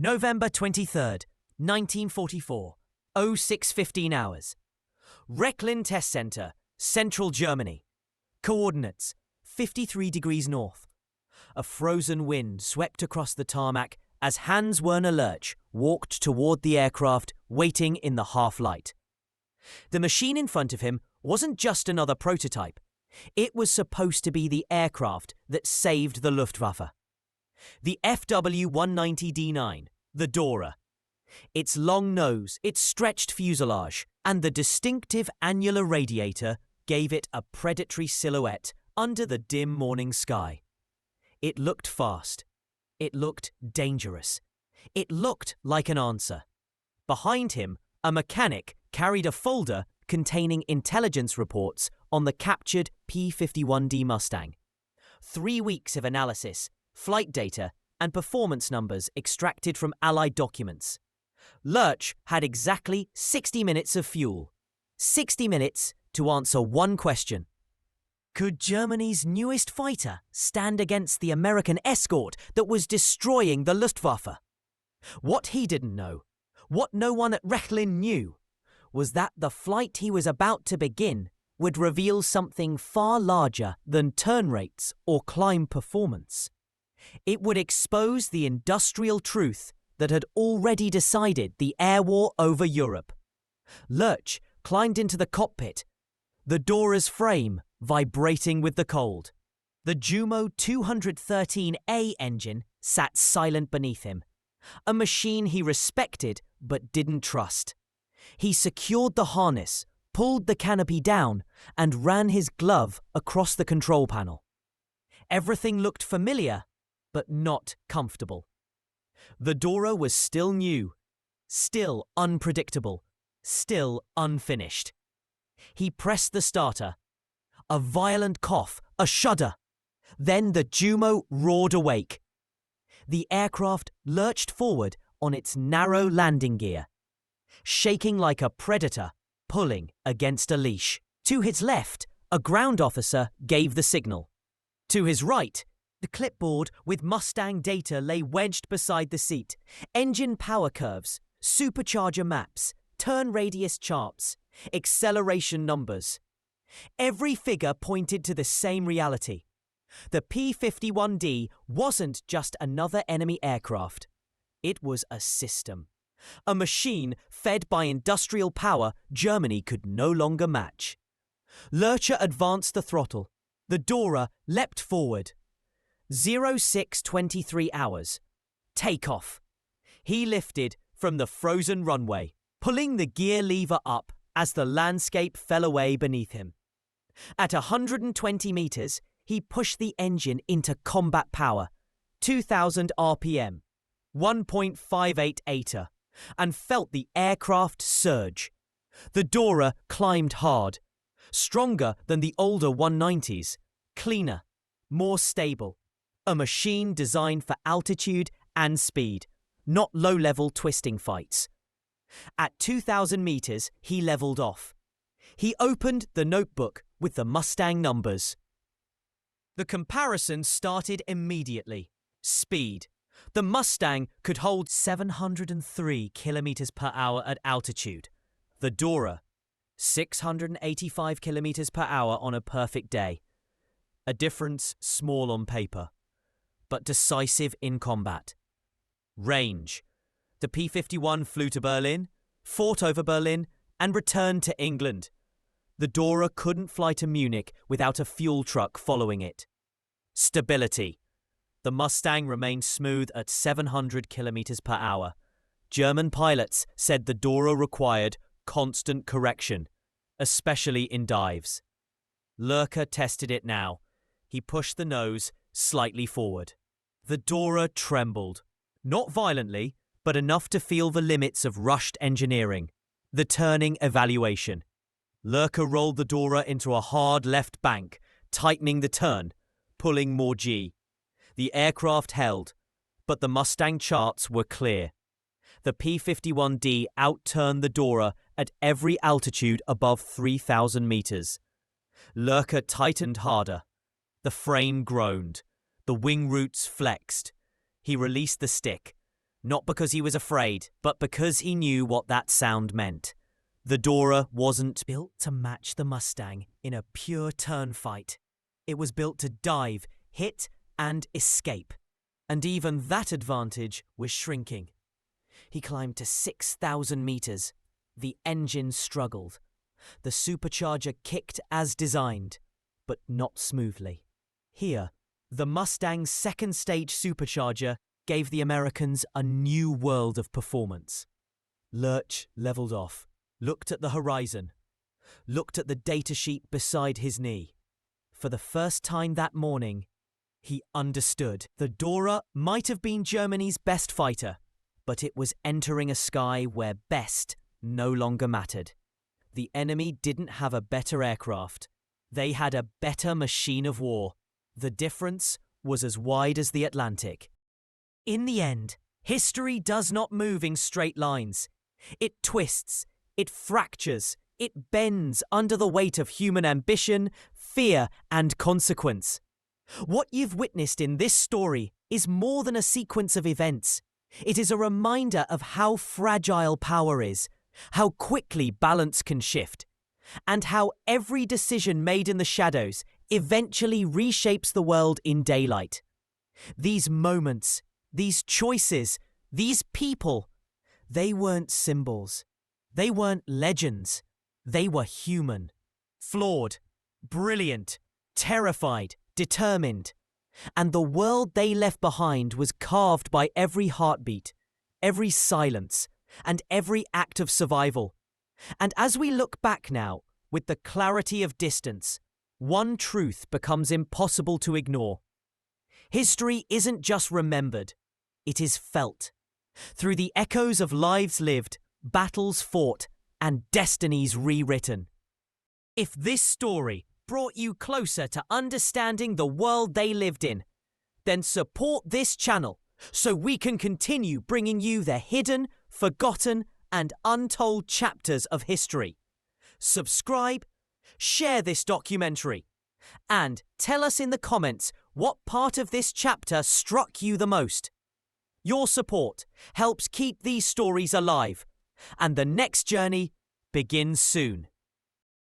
November 23rd, 1944, 06:15 hours. Rechlin Test Center, Central Germany. Coordinates, 53 degrees north. A frozen wind swept across the tarmac as Hans-Werner Lerche walked toward the aircraft, waiting in the half-light. The machine in front of him wasn't just another prototype. It was supposed to be the aircraft that saved the Luftwaffe. The WW2 the Dora. Its long nose, its stretched fuselage, and the distinctive annular radiator gave it a predatory silhouette under the dim morning sky. It looked fast. It looked dangerous. It looked like an answer. Behind him, a mechanic carried a folder containing intelligence reports on the captured P-51D Mustang. 3 weeks of analysis, flight data, and performance numbers extracted from Allied documents. Lerche had exactly 60 minutes of fuel. 60 minutes to answer one question. Could Germany's newest fighter stand against the American escort that was destroying the Luftwaffe? What he didn't know, what no one at Rechlin knew, was that the flight he was about to begin would reveal something far larger than turn rates or climb performance. It would expose the industrial truth that had already decided the air war over Europe. Lerche climbed into the cockpit, the Dora's frame vibrating with the cold. The Jumo 213A engine sat silent beneath him, a machine he respected but didn't trust. He secured the harness, pulled the canopy down, and ran his glove across the control panel. Everything looked familiar, but not comfortable. The Dora was still new, still unpredictable, still unfinished. He pressed the starter. A violent cough, a shudder. Then the Jumo roared awake. The aircraft lurched forward on its narrow landing gear, shaking like a predator pulling against a leash. To his left, a ground officer gave the signal. To his right, the clipboard with Mustang data lay wedged beside the seat. Engine power curves, supercharger maps, turn radius charts, acceleration numbers. Every figure pointed to the same reality. The P-51D wasn't just another enemy aircraft. It was a system. A machine fed by industrial power Germany could no longer match. Lerche advanced the throttle. The Dora leapt forward. 06:23 hours. Takeoff. He lifted from the frozen runway, pulling the gear lever up as the landscape fell away beneath him. At 120 meters, he pushed the engine into combat power, 2,000 RPM, 1.58 ATR, and felt the aircraft surge. The Dora climbed hard, stronger than the older 190s, cleaner, more stable. A machine designed for altitude and speed, not low-level twisting fights. At 2,000 meters, he leveled off. He opened the notebook with the Mustang numbers. The comparison started immediately. Speed. The Mustang could hold 703 kilometers per hour at altitude. The Dora, 685 kilometers per hour on a perfect day. A difference small on paper, but decisive in combat. Range. The P-51 flew to Berlin, fought over Berlin, and returned to England. The Dora couldn't fly to Munich without a fuel truck following it. Stability. The Mustang remained smooth at 700 kilometers per hour. German pilots said the Dora required constant correction, especially in dives. Lerche tested it now. He pushed the nose slightly forward. The Dora trembled. Not violently, but enough to feel the limits of rushed engineering. The turning evaluation. Lerche rolled the Dora into a hard left bank, tightening the turn, pulling more G. The aircraft held, but the Mustang charts were clear. The P-51D outturned the Dora at every altitude above 3,000 meters. Lerche tightened harder. The frame groaned. The wing roots flexed. He released the stick. Not because he was afraid, but because he knew what that sound meant. The Dora wasn't built to match the Mustang in a pure turn fight. It was built to dive, hit, and escape. And even that advantage was shrinking. He climbed to 6,000 meters. The engine struggled. The supercharger kicked as designed, but not smoothly. Here, the Mustang's second-stage supercharger gave the Americans a new world of performance. Lerche leveled off, looked at the horizon, looked at the datasheet beside his knee. For the first time that morning, he understood. The Dora might have been Germany's best fighter, but it was entering a sky where best no longer mattered. The enemy didn't have a better aircraft. They had a better machine of war. The difference was as wide as the Atlantic. In the end, history does not move in straight lines. It twists, it fractures, it bends under the weight of human ambition, fear, and consequence. What you've witnessed in this story is more than a sequence of events. It is a reminder of how fragile power is, how quickly balance can shift, and how every decision made in the shadows eventually reshapes the world in daylight. These moments, these choices, these people, they weren't symbols. They weren't legends. They were human. Flawed, brilliant, terrified, determined. And the world they left behind was carved by every heartbeat, every silence, and every act of survival. And as we look back now, with the clarity of distance, one truth becomes impossible to ignore. History isn't just remembered, it is felt. Through the echoes of lives lived, battles fought, and destinies rewritten. If this story brought you closer to understanding the world they lived in, then support this channel so we can continue bringing you the hidden, forgotten, and untold chapters of history. Subscribe, share this documentary, and tell us in the comments what part of this chapter struck you the most. Your support helps keep these stories alive, and the next journey begins soon.